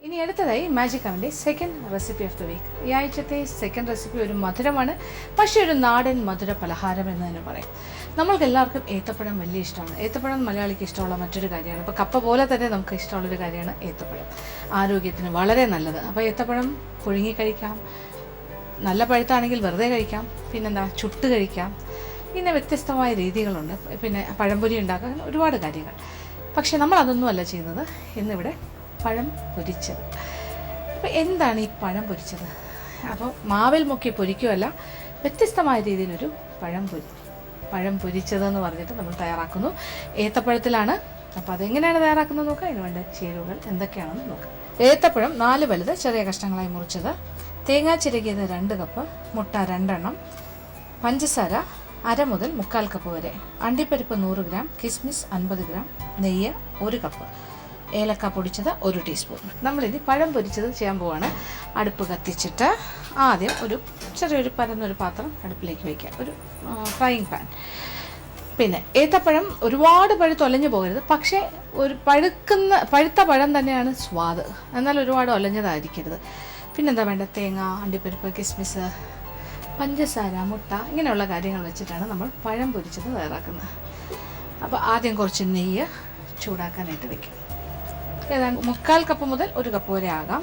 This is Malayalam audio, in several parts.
ഇനി അടുത്തതായി മാജിക് അവൻ്റെ second recipe of the week. ഈ ആഴ്ചത്തെ സെക്കൻഡ് റെസിപ്പി ഒരു മധുരമാണ്, പക്ഷേ ഒരു നാടൻ മധുര പലഹാരം എന്ന് തന്നെ പറയും. നമ്മൾക്ക് എല്ലാവർക്കും ഏത്തപ്പഴം വലിയ ഇഷ്ടമാണ്. ഏത്തപ്പഴം മലയാളിക്ക് ഇഷ്ടമുള്ള മറ്റൊരു കാര്യമാണ്. അപ്പോൾ കപ്പ പോലെ തന്നെ നമുക്ക് ഇഷ്ടമുള്ളൊരു കാര്യമാണ് ഏത്തപ്പഴം. ആരോഗ്യത്തിന് വളരെ നല്ലത്. അപ്പോൾ ഏത്തപ്പഴം പുഴുങ്ങി കഴിക്കാം, നല്ല പഴുത്താണെങ്കിൽ വെറുതെ കഴിക്കാം, പിന്നെന്താ ചുട്ട് കഴിക്കാം. പിന്നെ വ്യത്യസ്തമായ രീതികളുണ്ട്. പിന്നെ പഴംപൊരി ഉണ്ടാക്കാൻ ഒരുപാട് കാര്യങ്ങൾ. പക്ഷേ നമ്മൾ അതൊന്നുമല്ല ചെയ്യുന്നത്. ഇന്നിവിടെ പഴം പൊരിച്ചത്. അപ്പോൾ എന്താണ് ഈ പഴം പൊരിച്ചത്? അപ്പോൾ മാവിൽ മുക്കി പൊരിക്കുകയല്ല, വ്യത്യസ്തമായ രീതിയിലൊരു പഴം പൊരിച്ചതെന്ന് പറഞ്ഞിട്ട് നമ്മൾ തയ്യാറാക്കുന്നു. ഏത്തപ്പഴത്തിലാണ്. അപ്പോൾ അതെങ്ങനെയാണ് തയ്യാറാക്കുന്നത് നോക്കാം. അതിന് വേണ്ട ചേരുവകൾ എന്തൊക്കെയാണെന്ന് നോക്കാം. ഏത്തപ്പഴം 4 വലുത് ചെറിയ കഷ്ണങ്ങളായി മുറിച്ചത്, തേങ്ങാ ചിരകിയത് 2 കപ്പ്, മുട്ട 2 എണ്ണം, പഞ്ചസാര 1/2 മുതൽ 1/4 കപ്പ് വരെ, അണ്ടിപ്പരിപ്പ് 100 ഗ്രാം, കിസ്മിസ് 50 ഗ്രാം, നെയ്യ് 1 കപ്പ്, ഏലക്ക പൊടിച്ചത് 1 ടീസ്പൂൺ. നമ്മളിനി പഴം പൊരിച്ചത് ചെയ്യാൻ പോവാണ്. അടുപ്പ് കത്തിച്ചിട്ട് ആദ്യം ചെറിയൊരു പരന്നൊരു പാത്രം അടുപ്പിലേക്ക് വയ്ക്കുക, ഒരു ഫ്രൈയിങ് പാൻ. പിന്നെ ഏത്തപ്പഴം ഒരുപാട് പഴുത്തൊലഞ്ഞു പോകരുത്, പക്ഷേ ഒരു പഴുത്ത പഴം തന്നെയാണ് സ്വാദ്, എന്നാൽ ഒരുപാട് ഒലഞ്ഞതായിരിക്കരുത്. പിന്നെന്താ വേണ്ട? തേങ്ങ, അണ്ടിപ്പരിപ്പ്, കിസ്മിസ്, പഞ്ചസാര, മുട്ട, ഇങ്ങനെയുള്ള കാര്യങ്ങൾ വെച്ചിട്ടാണ് നമ്മൾ പഴം പൊരിച്ചത് തയ്യാറാക്കുന്നത്. അപ്പോൾ ആദ്യം കുറച്ച് നെയ്യ് ചൂടാക്കാനായിട്ട് വയ്ക്കും. ഏതാണ്ട് 1/4 കപ്പ് മുതൽ 1 കപ്പ് വരെ ആകാം.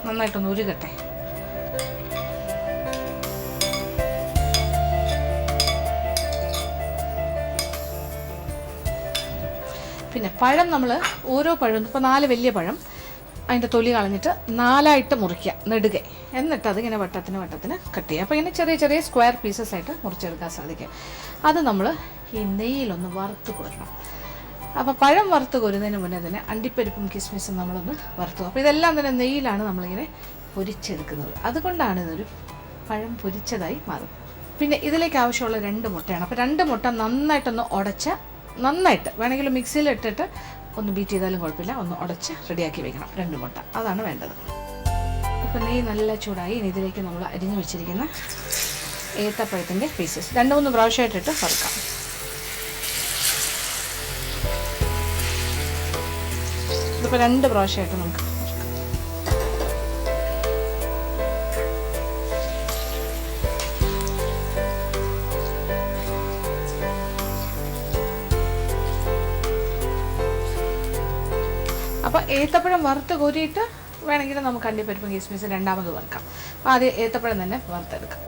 നന്നായിട്ടൊന്ന് ഉരുകട്ടെ. പിന്നെ പഴം നമ്മൾ ഓരോ പഴം, ഇപ്പോൾ 4 വലിയ പഴം, അതിൻ്റെ തൊലി കളഞ്ഞിട്ട് 4ആയിട്ട് മുറിക്കുക നെടുകെ. എന്നിട്ട് അതിങ്ങനെ വട്ടത്തിന് കട്ട് ചെയ്യുക. അപ്പോൾ ഇങ്ങനെ ചെറിയ ചെറിയ സ്ക്വയർ പീസസ് ആയിട്ട് മുറിച്ചെടുക്കാൻ സാധിക്കും. അത് നമ്മൾ ഈ നെയ്യിലൊന്ന് വറുത്ത് കോരണം. അപ്പോൾ പഴം വറുത്ത് കോരുന്നതിന് മുന്നേ തന്നെ അണ്ടിപ്പരിപ്പും കിസ്മിസും നമ്മളൊന്ന് വറുത്തു. അപ്പോൾ ഇതെല്ലാം തന്നെ നെയ്യിലാണ് നമ്മളിങ്ങനെ പൊരിച്ചെടുക്കുന്നത്. അതുകൊണ്ടാണ് ഇതൊരു പഴം പൊരിച്ചതായി മാറും. പിന്നെ ഇതിലേക്ക് ആവശ്യമുള്ള 2 മുട്ടയാണ്. അപ്പോൾ 2 മുട്ട നന്നായിട്ടൊന്ന് ഉടച്ച്, നന്നായിട്ട് വേണമെങ്കിൽ മിക്സിയിൽ ഇട്ടിട്ട് ഒന്ന് ബീറ്റ് ചെയ്താലും കുഴപ്പമില്ല, ഒന്ന് ഉടച്ച് റെഡിയാക്കി വെക്കണം. 2 മുട്ട, അതാണ് വേണ്ടത്. ഇപ്പോൾ നെയ്യ് നല്ല ചൂടായി. ഇനി ഇതിലേക്ക് നമ്മൾ അരിഞ്ഞു വെച്ചിരിക്കുന്ന ഏത്തപ്പഴത്തിൻ്റെ പീസസ് 2-3 പ്രാവശ്യമായിട്ടിട്ട് വറുക്കാം. ഇതിപ്പോൾ 2 പ്രാവശ്യമായിട്ട് നമുക്ക് അപ്പോൾ ഏത്തപ്പഴം വറുത്ത് കോരിയിട്ട് വേണമെങ്കിൽ നമുക്ക് അണ്ടിപ്പരിപ്പും കിസ്മിസും രണ്ടാമത് വറുക്കാം. ആദ്യം ഏത്തപ്പഴം തന്നെ വറുത്തെടുക്കാം.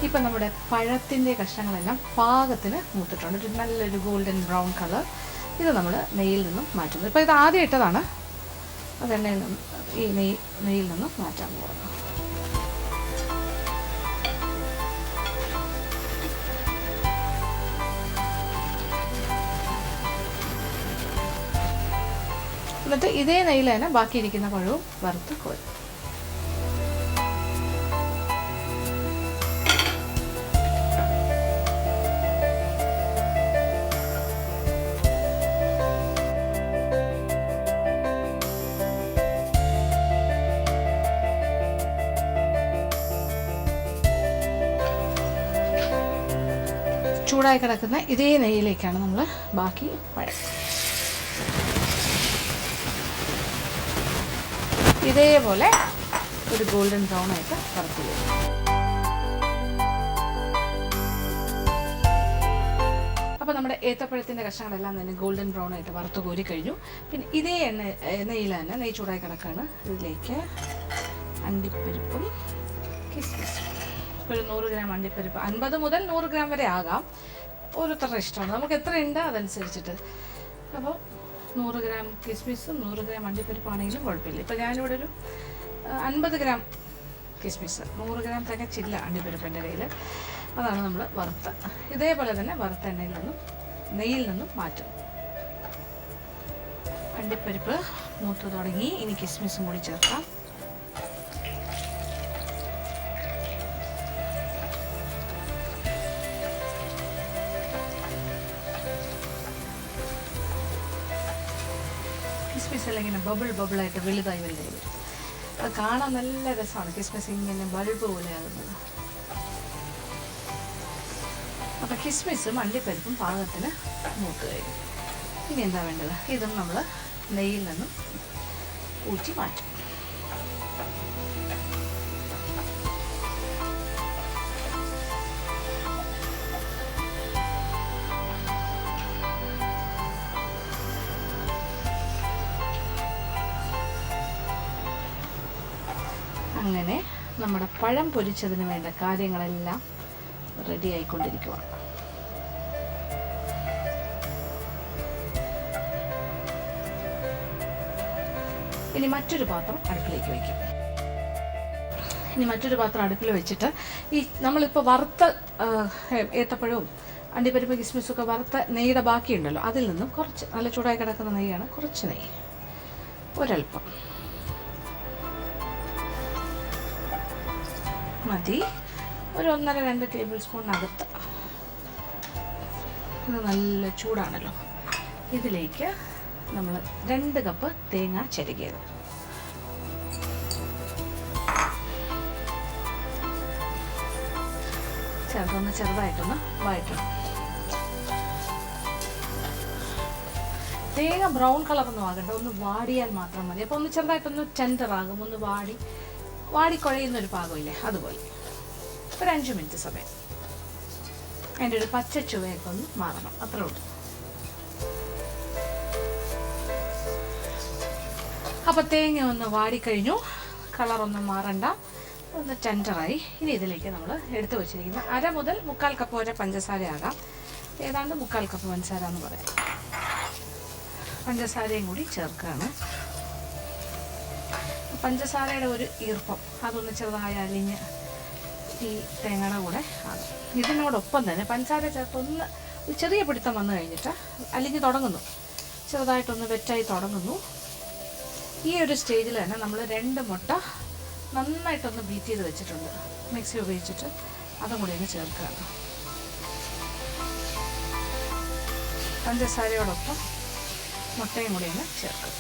ഇപ്പം നമ്മുടെ പഴത്തിൻ്റെ കഷ്ണങ്ങളെല്ലാം പാകത്തിന് മൂത്തിട്ടുണ്ട്. ഒരു നല്ലൊരു ഗോൾഡൻ ബ്രൗൺ കളർ. ഇത് നമ്മൾ നെയ്യിൽ നിന്നും മാറ്റുന്നു. ഇപ്പോൾ ഇത് ആദ്യം ഇട്ടതാണ്, അതെണ്ണയിൽ നിന്നും ഈ നെയ്യിൽ നിന്നും മാറ്റാൻ പോകുന്നു. എന്നിട്ട് ഇതേ നെയ്യിൽ തന്നെ ബാക്കിയിരിക്കുന്ന പഴവും വറുത്ത് കോരും. ചൂടായി കിടക്കുന്ന ഇതേ നെയ്യിലേക്കാണ് നമ്മൾ ബാക്കി പഴം ഇതേപോലെ ഒരു ഗോൾഡൻ ബ്രൗൺ ആയിട്ട് വറുത്ത് വരും. അപ്പോൾ നമ്മുടെ ഏത്തപ്പഴത്തിൻ്റെ കഷ്ണങ്ങളെല്ലാം തന്നെ ഗോൾഡൻ ബ്രൗൺ ആയിട്ട് വറുത്ത് കോരി കഴിഞ്ഞു. പിന്നെ ഇതേ നെയ്യിൽ തന്നെ നെയ്യ് ചൂടായി കിടക്കുകയാണ്. ഇതിലേക്ക് അണ്ടിപ്പരിപ്പും കിസ്മിസും, ഒരു 100 ഗ്രാം അണ്ടിപ്പരിപ്പ്, 50 മുതൽ 100 ഗ്രാം വരെ ആകാം, ഓരോരുത്തരുടെ ഇഷ്ടമാണ്, നമുക്ക് എത്ര ഉണ്ട് അതനുസരിച്ചിട്ട്. അപ്പോൾ 100 ഗ്രാം കിസ്മിസും 100 ഗ്രാം അണ്ടിപ്പരിപ്പാണെങ്കിലും കുഴപ്പമില്ല. ഇപ്പോൾ ഞാനിവിടെ ഒരു 50 ഗ്രാം കിസ്മിസ്, 100 ഗ്രാം തികച്ചില്ല അണ്ടിപ്പരിപ്പിൻ്റെ കയ്യിൽ, അതാണ് നമ്മൾ വറുത്ത. ഇതേപോലെ തന്നെ വറുത്ത എണ്ണയിൽ നിന്നും നെയ്യിൽ നിന്നും മാറ്റും. അണ്ടിപ്പരിപ്പ് മൂത്ത് തുടങ്ങി. ഇനി കിസ്മിസും കൂടി ചേർക്കാം. കിസ്മിസ് എല്ലാം ഇങ്ങനെ ബബിളായിട്ട് വലുതായി വരും. അത് കാണാൻ നല്ല രസമാണ്, കിസ്മിസ് ഇങ്ങനെ ബൾബ് പോലെ ആകുന്നത്. അപ്പോൾ കിസ്മിസും അണ്ടിപ്പരിപ്പും പാകത്തിന് മൂത്ത് കഴിഞ്ഞു. ഇനി എന്താ വേണ്ടത്? ഇതും നമ്മൾ നെയ്യിൽ നിന്നും ഊറ്റി മാറ്റും. അങ്ങനെ നമ്മുടെ പഴം പൊരിച്ചതിന് വേണ്ട കാര്യങ്ങളെല്ലാം റെഡി ആയിക്കൊണ്ടിരിക്കുകയാണ്. ഇനി മറ്റൊരു പാത്രം അടുപ്പിലേക്ക് വയ്ക്കും. അടുപ്പിൽ വെച്ചിട്ട് ഈ നമ്മളിപ്പോൾ വറുത്ത ഏത്തപ്പഴവും അണ്ടിപ്പരിപ്പ് കിസ്മിസൊക്കെ വറുത്ത നെയ്യുടെ ബാക്കിയുണ്ടല്ലോ, അതിൽ നിന്നും കുറച്ച്, നല്ല ചൂടായി കിടക്കുന്ന നെയ്യാണ്, കുറച്ച് നെയ്യ്, ഒരൽപ്പം മതി, ഒരു 1.5-2 ടേബിൾ സ്പൂണിനകത്ത്. ഇത് നല്ല ചൂടാണല്ലോ. ഇതിലേക്ക് നമ്മൾ 2 കപ്പ് തേങ്ങ ചിരകിയത്, ചെറുതായിട്ടൊന്ന് വഴറ്റണം. തേങ്ങ ബ്രൗൺ കളറൊന്നും ആകണ്ട, ഒന്ന് വാടിയാൽ മാത്രം മതി. അപ്പോൾ ഒന്ന് ചെറുതായിട്ടൊന്ന് ടെൻഡറാകും, ഒന്ന് വാടിക്കുഴയുന്നൊരു പാകമില്ലേ, അതുപോലെ ഒരു 5 മിനിറ്റ് സമയം. അതിൻ്റെ ഒരു പച്ച ചുവയൊക്കെ ഒന്ന് മാറണം, അത്രേ ഉള്ളൂ. അപ്പോൾ തേങ്ങ ഒന്ന് വാടിക്കഴിഞ്ഞു, കളറൊന്നും മാറണ്ട, ഒന്ന് ടെൻഡറായി. ഇനി ഇതിലേക്ക് നമ്മൾ എടുത്തു വച്ചിരിക്കുന്ന 1/2 മുതൽ 3/4 കപ്പ് വരെ പഞ്ചസാര ആകാം, ഏതാണ്ട് 3/4 കപ്പ് പഞ്ചസാര എന്ന് പറയാം. പഞ്ചസാരയും കൂടി ചേർക്കുകയാണ്. പഞ്ചസാരയുടെ ഒരു ഈർപ്പം അതൊന്ന് ചെറുതായി അലിഞ്ഞ് ഈ തേങ്ങയുടെ കൂടെ ആകും. ഇതിനോടൊപ്പം തന്നെ പഞ്ചസാര ചേർത്തൊന്ന് ചെറിയ പിടുത്തം വന്നു കഴിഞ്ഞിട്ട് അലിഞ്ഞ് തുടങ്ങുന്നു, ചെറുതായിട്ടൊന്ന് വെറ്റായി തുടങ്ങുന്നു. ഈ ഒരു സ്റ്റേജിൽ തന്നെ നമ്മൾ 2 മുട്ട നന്നായിട്ടൊന്ന് ബീറ്റ് ചെയ്ത് വെച്ചിട്ടുണ്ട്, മിക്സി ഉപയോഗിച്ചിട്ട് അതും കൂടി ഒന്ന് ചേർക്കുകയാണ്. പഞ്ചസാരയോടൊപ്പം മുട്ടയും കൂടി ഒന്ന് ചേർക്കുക.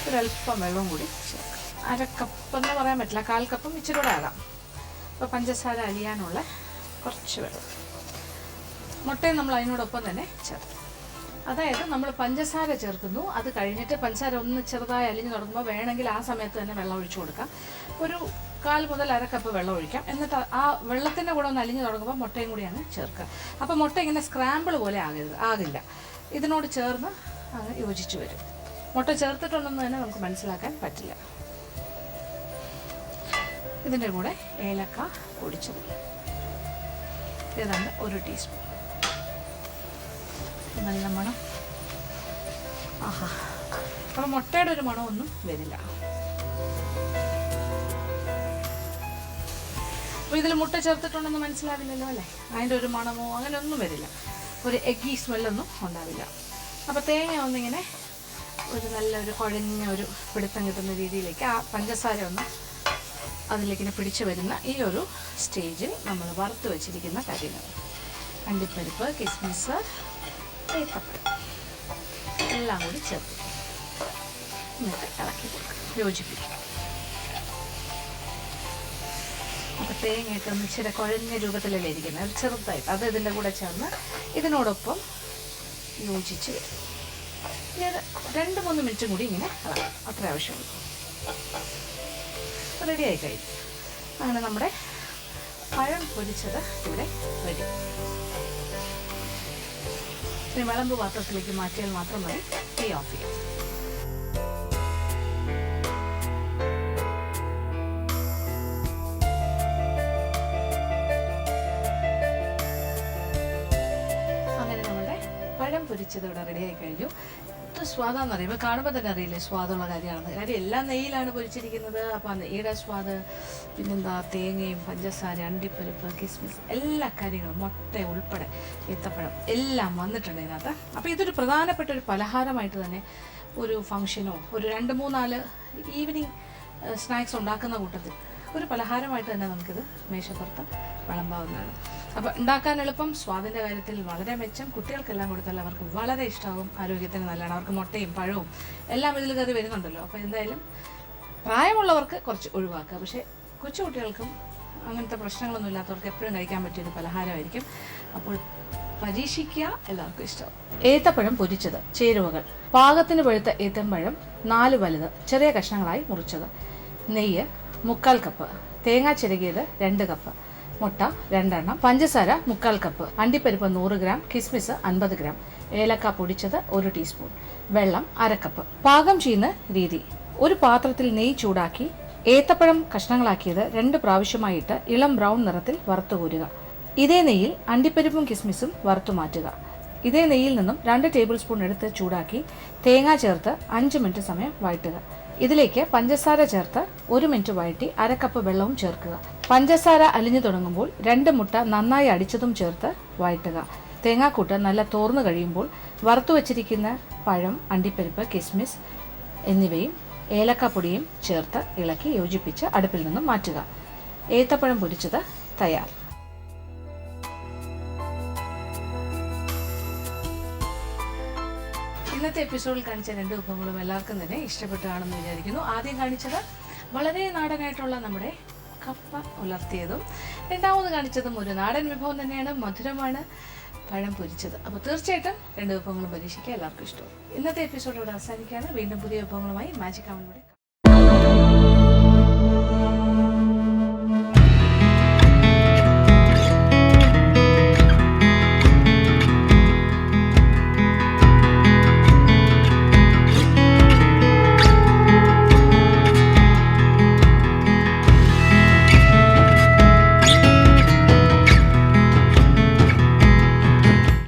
ഒരല്പം വെള്ളവും കൂടി ചേർക്കുക. 1/2 കപ്പെന്ന് പറയാൻ പറ്റില്ല, 1/4 കപ്പും ഇച്ചിരി കൂടെ ആകാം. അപ്പോൾ പഞ്ചസാര അലിയാനുള്ള കുറച്ച് വെള്ളം, മുട്ടയും നമ്മൾ അതിനോടൊപ്പം തന്നെ ചേർക്കും. അതായത് നമ്മൾ പഞ്ചസാര ചേർക്കുന്നു, അത് കഴിഞ്ഞിട്ട് പഞ്ചസാര ഒന്ന് ചെറുതായി അലിഞ്ഞ് തുടങ്ങുമ്പോൾ വേണമെങ്കിൽ ആ സമയത്ത് തന്നെ വെള്ളം ഒഴിച്ചു കൊടുക്കാം. ഒരു 1/4 മുതൽ 1/2 കപ്പ് വെള്ളം ഒഴിക്കാം. എന്നിട്ട് ആ വെള്ളത്തിൻ്റെ കൂടെ ഒന്ന് അലിഞ്ഞ് തുടങ്ങുമ്പോൾ മുട്ടയും കൂടിയാണ് ചേർക്കുക. അപ്പോൾ മുട്ട ഇങ്ങനെ സ്ക്രാമ്പിൾ പോലെ ആകില്ല, ഇതിനോട് ചേർന്ന് യോജിച്ച് വരും. മുട്ട ചേർത്തിട്ടുണ്ടെന്ന് തന്നെ നമുക്ക് മനസ്സിലാക്കാൻ പറ്റില്ല. ഇതിൻ്റെ കൂടെ ഏലക്ക പൊടിച്ചത് ഏതാണ്ട് 1 ടീസ്പൂൺ. നല്ല മണം, ആഹാ. അപ്പോൾ മുട്ടയുടെ ഒരു മണമൊന്നും വരില്ല. അപ്പോൾ ഇതിൽ മുട്ട ചേർത്തിട്ടുണ്ടെന്ന് മനസ്സിലാവില്ലല്ലോ അല്ലേ, അതിൻ്റെ ഒരു മണമോ അങ്ങനെ ഒന്നും വരില്ല, ഒരു എഗ്ഗി സ്മെല്ലൊന്നും ഉണ്ടാവില്ല. അപ്പോൾ തേങ്ങ ഒന്നിങ്ങനെ നല്ലൊരു കുഴഞ്ഞ ഒരു പിടുത്തം കിട്ടുന്ന രീതിയിലേക്ക് ആ പഞ്ചസാര ഒന്ന് അതിലേക്കിനെ പിടിച്ചു വരുന്ന ഈ ഒരു സ്റ്റേജിൽ നമ്മൾ വറുത്ത് വെച്ചിരിക്കുന്ന കാര്യങ്ങൾ, അണ്ടിപ്പരിപ്പ്, കിസ്മിസ്, ഏത്തപ്പഴം എല്ലാം കൂടി ചേർത്ത് എന്നിട്ട് ഇളക്കി കൊടുക്കുക, യോജിപ്പിക്കുക. അപ്പോൾ തേങ്ങയൊക്കെ ഒന്ന് ഇച്ചിരി കുഴഞ്ഞ രൂപത്തിലല്ലേ ഇരിക്കുന്നത്, ഒരു ചെറുതായിട്ട് അത് ഇതിൻ്റെ കൂടെ ചേർന്ന് ഇതിനോടൊപ്പം യോജിച്ച് വരും. ഇനി 2-3 മിനിറ്റും കൂടി ഇങ്ങനെ ഇളക്കാം, അത്ര ആവശ്യമുള്ളൂ. റെഡിയായി കഴിഞ്ഞു. അങ്ങനെ നമ്മുടെ പഴം പൊരിച്ചത് ഇവിടെ റെഡി. ഇനി വിളമ്പ് പാത്രത്തിലേക്ക് മാറ്റിയാൽ മാത്രം മതി, തീ ഓഫ് ചെയ്യാം. അങ്ങനെ നമ്മുടെ പഴം പൊരിച്ചത് ഇവിടെ റെഡിയായി കഴിഞ്ഞു. എത്ര സ്വാദാന്ന് അറിയുമ്പോൾ കാണുമ്പോൾ തന്നെ അറിയില്ലേ സ്വാദുള്ള കാര്യമാണെന്ന്. കാര്യം എല്ലാം നെയ്യിലാണ് പൊരിച്ചിരിക്കുന്നത്. അപ്പോൾ ആ നെയ്യുടെ സ്വാദ്, പിന്നെന്താ തേങ്ങയും പഞ്ചസാര, അണ്ടിപ്പരിപ്പ്, കിസ്മിസ്, എല്ലാ കാര്യങ്ങളും, മുട്ട ഉൾപ്പെടെ ഏത്തപ്പഴം എല്ലാം വന്നിട്ടുണ്ട് ഇതിനകത്ത്. അപ്പോൾ ഇതൊരു പ്രധാനപ്പെട്ട ഒരു പലഹാരമായിട്ട് തന്നെ ഒരു ഫംഗ്ഷനോ ഒരു 2-3-4 ഈവനിങ് സ്നാക്സ് ഉണ്ടാക്കുന്ന കൂട്ടത്തിൽ ഒരു പലഹാരമായിട്ട് തന്നെ നമുക്കിത് മേശപ്പുറത്ത് വിളമ്പാവുന്നതാണ്. അപ്പോൾ ഉണ്ടാക്കാൻ എളുപ്പം, സ്വാദിൻ്റെ കാര്യത്തിൽ വളരെ മെച്ചം. കുട്ടികൾക്കെല്ലാം കൊടുത്താൽ അവർക്ക് വളരെ ഇഷ്ടമാകും, ആരോഗ്യത്തിന് നല്ലതാണ്. അവർക്ക് മുട്ടയും പഴവും എല്ലാം ഇതിൽ കയറി വരുന്നുണ്ടല്ലോ. അപ്പോൾ എന്തായാലും പ്രായമുള്ളവർക്ക് കുറച്ച് ഒഴിവാക്കുക. പക്ഷേ കൊച്ചുകുട്ടികൾക്കും അങ്ങനത്തെ പ്രശ്നങ്ങളൊന്നും ഇല്ലാത്തവർക്ക് എപ്പോഴും കഴിക്കാൻ പറ്റിയൊരു പലഹാരമായിരിക്കും. അപ്പോൾ പരീക്ഷിക്കുക, എല്ലാവർക്കും ഇഷ്ടം. ഏത്തപ്പഴം പൊരിച്ചത്. ചേരുവകൾ: പാകത്തിന് പഴുത്ത ഏത്തമ്പഴം 4 വലുത് ചെറിയ കഷ്ണങ്ങളായി മുറിച്ചത്, നെയ്യ് 3/4 കപ്പ്, തേങ്ങ ചിരകിയത് 2 കപ്പ്, മുട്ട 2 എണ്ണം, പഞ്ചസാര 3/4 കപ്പ്, അണ്ടിപ്പരിപ്പ് 100 ഗ്രാം, കിസ്മിസ് 50 ഗ്രാം, ഏലക്ക പൊടിച്ചത് 1 ടീസ്പൂൺ, വെള്ളം 1/2 കപ്പ്. പാകം ചെയ്യുന്ന രീതി: ഒരു പാത്രത്തിൽ നെയ്യ് ചൂടാക്കി ഏത്തപ്പഴം കഷ്ണങ്ങളാക്കിയത് 2 പ്രാവശ്യമായിട്ട് ഇളം ബ്രൗൺ നിറത്തിൽ വറുത്തുകോരുക. ഇതേ നെയ്യിൽ അണ്ടിപ്പരിപ്പും കിസ്മിസും വറുത്തു മാറ്റുക. ഇതേ നെയ്യിൽ നിന്നും 2 ടേബിൾ സ്പൂൺ എടുത്ത് ചൂടാക്കി തേങ്ങ ചേർത്ത് 5 മിനിറ്റ് സമയം വഴറ്റുക. ഇതിലേക്ക് പഞ്ചസാര ചേർത്ത് 1 മിനിറ്റ് വഴറ്റി 1/2 കപ്പ് വെള്ളവും ചേർക്കുക. പഞ്ചസാര അലിഞ്ഞു തുടങ്ങുമ്പോൾ 2 മുട്ട നന്നായി അടിച്ചതും ചേർത്ത് വഴറ്റുക. തേങ്ങാക്കൂട്ട് നല്ല തോർന്നു കഴിയുമ്പോൾ വറുത്തു വച്ചിരിക്കുന്ന പഴം, അണ്ടിപ്പരിപ്പ്, കിസ്മിസ് എന്നിവയും ഏലക്കപ്പൊടിയും ചേർത്ത് ഇളക്കി യോജിപ്പിച്ച് അടുപ്പിൽ നിന്നും മാറ്റുക. ഏത്തപ്പഴം പൊരിച്ചത് തയ്യാർ. ഇന്നത്തെ എപ്പിസോഡിൽ കാണിച്ച 2 വിഭവങ്ങളും എല്ലാവർക്കും തന്നെ ഇഷ്ടപ്പെട്ടാണെന്ന് വിചാരിക്കുന്നു. ആദ്യം കാണിച്ചത് വളരെ നാടനായിട്ടുള്ള നമ്മുടെ കപ്പ ഉലർത്തിയതും, രണ്ടാമത് കാണിച്ചതും ഒരു നാടൻ വിഭവം തന്നെയാണ്, മധുരമാണ്, പഴം പൊരിച്ചത്. അപ്പോൾ തീർച്ചയായിട്ടും 2 വിഭവങ്ങളും പരീക്ഷിക്കുക, എല്ലാവർക്കും ഇഷ്ടവും. ഇന്നത്തെ എപ്പിസോഡ് ഇവിടെ അവസാനിക്കുകയാണ്. വീണ്ടും പുതിയ വിഭവങ്ങളുമായി മാജിക് അവനിലൂടെ